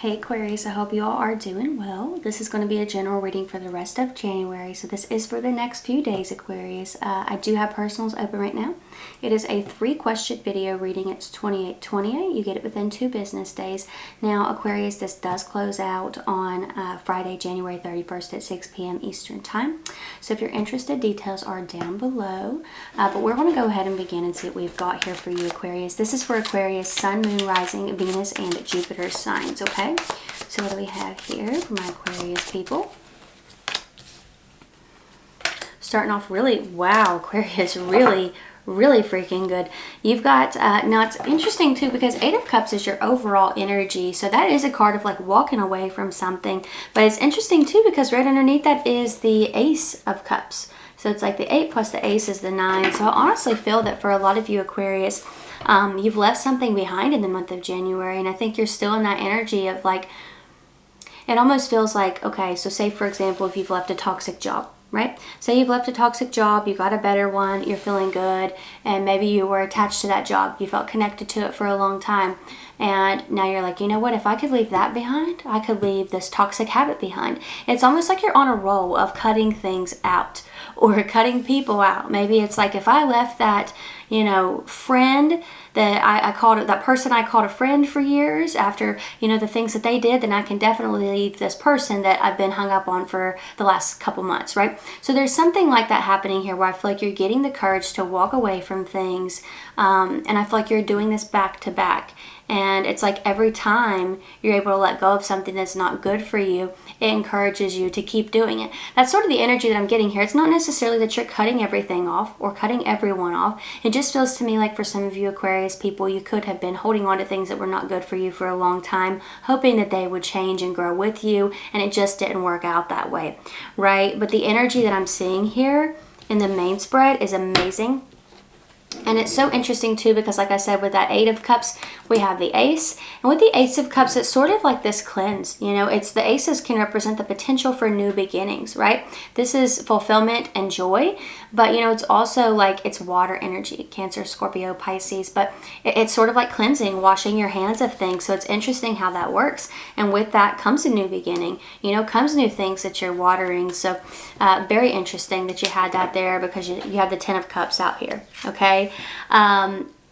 Hey Aquarius, I hope you all are doing well. This is going to be a general reading for the rest of January, so this is for the next few days, Aquarius. I do have personals open right now. It is a 3-question video reading. It's 28/28. You get it within 2 business days. Now, Aquarius, this does close out on Friday, January 31st at 6 p.m. Eastern Time. So if you're interested, details are down below. But we're going to go ahead and begin and see what we've got here for you, Aquarius. This is for Aquarius, Sun, Moon, Rising, Venus, and Jupiter signs, okay? So what do we have here for my Aquarius people? Starting off really, wow, Aquarius, really freaking good. You've got, now it's interesting too because 8 of Cups is your overall energy. So that is a card of like walking away from something. But it's interesting too because right underneath that is the Ace of Cups. So it's like the 8 plus the Ace is the 9. So I honestly feel that for a lot of you Aquarius, you've left something behind in the month of January. And I think you're still in that energy of like, it almost feels like, okay, so say for example, if you've left a toxic job, right? Say you've left a toxic job, you got a better one, you're feeling good, and maybe you were attached to that job, you felt connected to it for a long time, and now you're like, you know what, if I could leave that behind, I could leave this toxic habit behind. It's almost like you're on a roll of cutting things out or cutting people out. Maybe it's like if I left that, you know, friend that I called it, that person I called a friend for years after, you know, the things that they did, then I can definitely leave this person that I've been hung up on for the last couple months, right? So there's something like that happening here where I feel like you're getting the courage to walk away from things. And I feel like you're doing this back to back. And it's like every time you're able to let go of something that's not good for you, it encourages you to keep doing it. That's sort of the energy that I'm getting here. It's not necessarily that you're cutting everything off or cutting everyone off. It just feels to me like for some of you Aquarius people, you could have been holding on to things that were not good for you for a long time, hoping that they would change and grow with you, and it just didn't work out that way, right? But the energy that I'm seeing here in the main spread is amazing. And it's so interesting too because like I said, with that 8 of Cups, we have the Ace. And with the Ace of Cups, it's sort of like this cleanse. You know, it's the Aces can represent the potential for new beginnings, right? This is fulfillment and joy. But, you know, it's also like it's water energy, Cancer, Scorpio, Pisces. But it's sort of like cleansing, washing your hands of things. So it's interesting how that works. And with that comes a new beginning. You know, comes new things that you're watering. So very interesting that you had that there because you have the 10 of Cups out here, okay?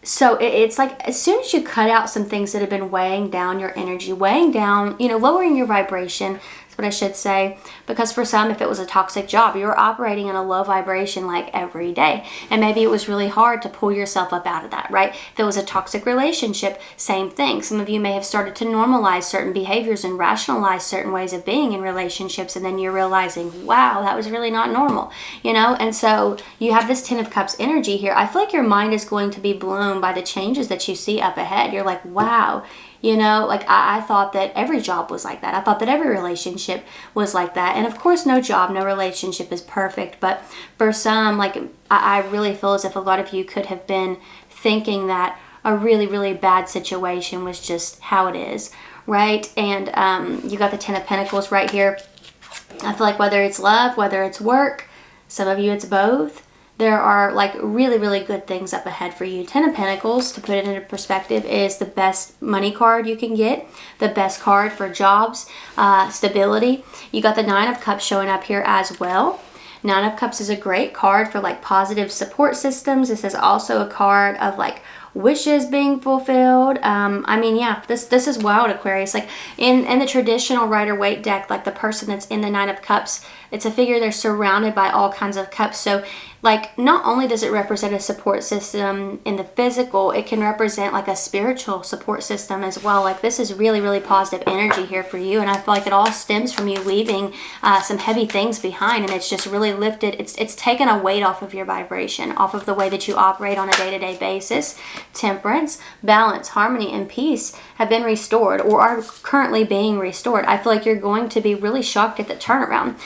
So it's like as soon as you cut out some things that have been weighing down your energy, weighing down, you know, lowering your vibration, that's what I should say, because for some, if it was a toxic job, you were operating in a low vibration like every day, and maybe it was really hard to pull yourself up out of that, right? If it was a toxic relationship, same thing. Some of you may have started to normalize certain behaviors and rationalize certain ways of being in relationships, and then you're realizing, wow, that was really not normal, you know? And so you have this 10 of Cups energy here. I feel like your mind is going to be blown by the changes that you see up ahead. You're like, wow. You know, like I thought that every job was like that. I thought that every relationship was like that. And of course, no job, no relationship is perfect. But for some, like I really feel as if a lot of you could have been thinking that a really bad situation was just how it is, right? And you got the 10 of Pentacles right here. I feel like whether it's love, whether it's work, some of you it's both. There are like really good things up ahead for you. 10 of Pentacles, to put it into perspective, is the best money card you can get, the best card for jobs, stability. You got the 9 of Cups showing up here as well. 9 of Cups is a great card for like positive support systems. This is also a card of like wishes being fulfilled. I mean, yeah, this is wild, Aquarius. Like in the traditional Rider-Waite deck, like the person that's in the 9 of Cups, it's a figure they're surrounded by all kinds of cups. So like not only does it represent a support system in the physical, it can represent like a spiritual support system as well. Like this is really positive energy here for you, and I feel like it all stems from you leaving some heavy things behind, and it's just really lifted. It's taken a weight off of your vibration, off of the way that you operate on a day-to-day basis. Temperance, balance, harmony, and peace have been restored or are currently being restored. I feel like you're going to be really shocked at the turnaround.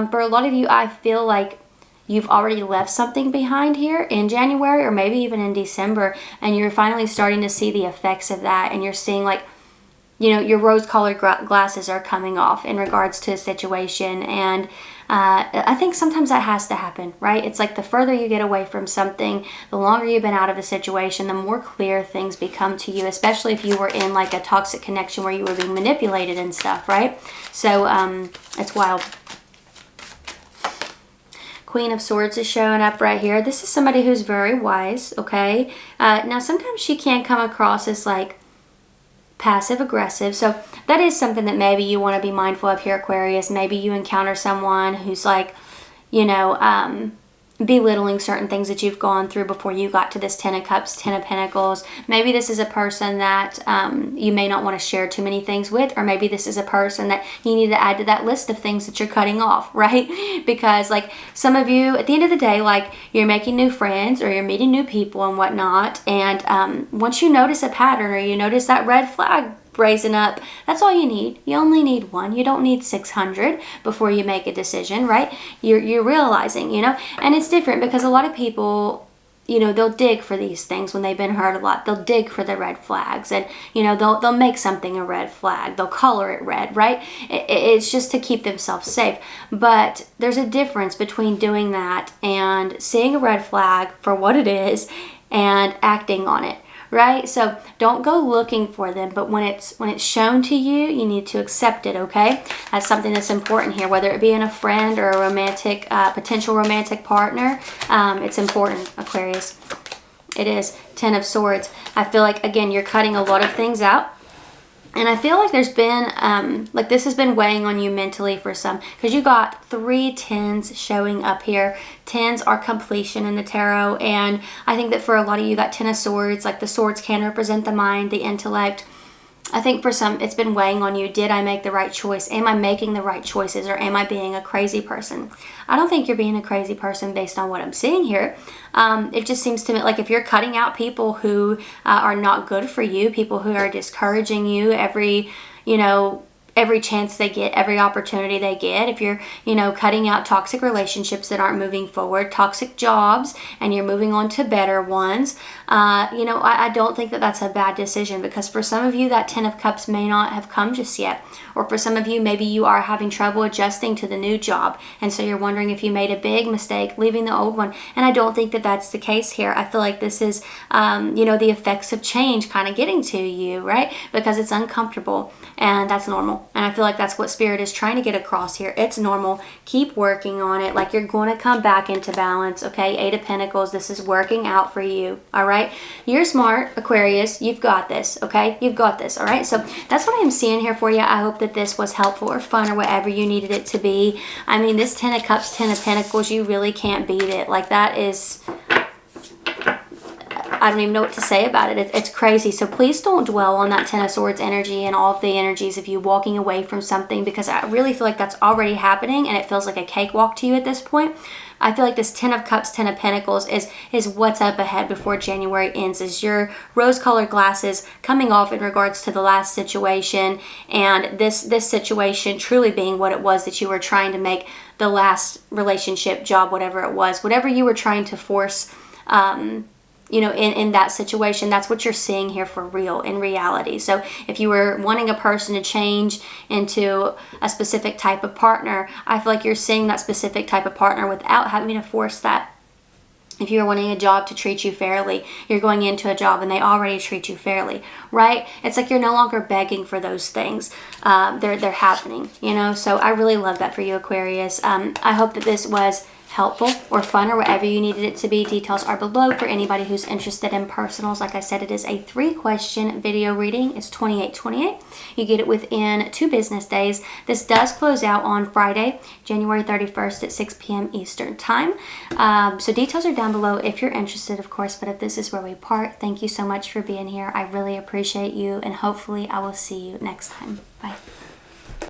For a lot of you, I feel like you've already left something behind here in January or maybe even in December, and you're finally starting to see the effects of that, and you're seeing like you know, your rose-colored glasses are coming off in regards to a situation. And I think sometimes that has to happen, right? It's like the further you get away from something, the longer you've been out of a situation, the more clear things become to you, especially if you were in like a toxic connection where you were being manipulated and stuff, right? So it's wild. Queen of Swords is showing up right here. This is somebody who's very wise, okay? Now, sometimes she can come across as like passive aggressive, so that is something that maybe you want to be mindful of here, Aquarius. Maybe you encounter someone who's like, you know, belittling certain things that you've gone through before you got to this Ten of Cups, Ten of Pentacles. Maybe this is a person that you may not want to share too many things with, or maybe this is a person that you need to add to that list of things that you're cutting off, right? Because like some of you, at the end of the day, like you're making new friends or you're meeting new people and whatnot, and once you notice a pattern or you notice that red flag raising up, that's all you need. You only need one. You don't need 600 before you make a decision, right? You're realizing, you know, and it's different because a lot of people, you know, they'll dig for these things when they've been hurt a lot. They'll dig for the red flags, and you know, they'll make something a red flag. They'll color it red, right? It's just to keep themselves safe. But there's a difference between doing that and seeing a red flag for what it is and acting on it. Right? So don't go looking for them, but when it's shown to you, you need to accept it, okay? That's something that's important here, whether it be in a friend or a romantic, potential romantic partner. It's important, Aquarius. It is. Ten of Swords. I feel like, again, you're cutting a lot of things out. And I feel like there's been, like this has been weighing on you mentally for some, because you got 3 tens showing up here. Tens are completion in the tarot, and I think that for a lot of you, that Ten of Swords, like the swords can represent the mind, the intellect. I think for some, it's been weighing on you. Did I make the right choice? Am I making the right choices, or am I being a crazy person? I don't think you're being a crazy person based on what I'm seeing here. It just seems to me like if you're cutting out people who are not good for you, people who are discouraging you every, you know, every chance they get, every opportunity they get, if you're, you know, cutting out toxic relationships that aren't moving forward, toxic jobs, and you're moving on to better ones, you know, I don't think that that's a bad decision, because for some of you, that Ten of Cups may not have come just yet. Or for some of you, maybe you are having trouble adjusting to the new job, and so you're wondering if you made a big mistake leaving the old one. And I don't think that that's the case here. I feel like this is, you know, the effects of change kind of getting to you, right? Because it's uncomfortable, and that's normal. And I feel like that's what Spirit is trying to get across here. It's normal. Keep working on it. Like you're going to come back into balance, okay? 8 of Pentacles. This is working out for you, all right? You're smart, Aquarius. You've got this, okay? You've got this, all right? So that's what I'm seeing here for you. I hope that this was helpful or fun or whatever you needed it to be. I mean, this Ten of Cups, Ten of Pentacles, you really can't beat it. Like that is... I don't even know what to say about it. It's crazy. So please don't dwell on that Ten of Swords energy and all of the energies of you walking away from something, because I really feel like that's already happening and it feels like a cakewalk to you at this point. I feel like this Ten of Cups, Ten of Pentacles is what's up ahead before January ends, is your rose-colored glasses coming off in regards to the last situation, and this situation truly being what it was that you were trying to make the last relationship, job, whatever it was, whatever you were trying to force, you know, in that situation, that's what you're seeing here for real, in reality. So if you were wanting a person to change into a specific type of partner, I feel like you're seeing that specific type of partner without having to force that. If you're wanting a job to treat you fairly, you're going into a job and they already treat you fairly, right? It's like you're no longer begging for those things. They're happening, you know? So I really love that for you, Aquarius. I hope that this was helpful or fun or whatever you needed it to be. Details are below for anybody who's interested in personals. Like I said, it is a 3-question video reading. It's $28.28. You get it within 2 business days. This does close out on Friday, January 31st at 6 p.m. Eastern time. So details are down below if you're interested, of course. But if this is where we part, thank you so much for being here. I really appreciate you, and hopefully I will see you next time. Bye.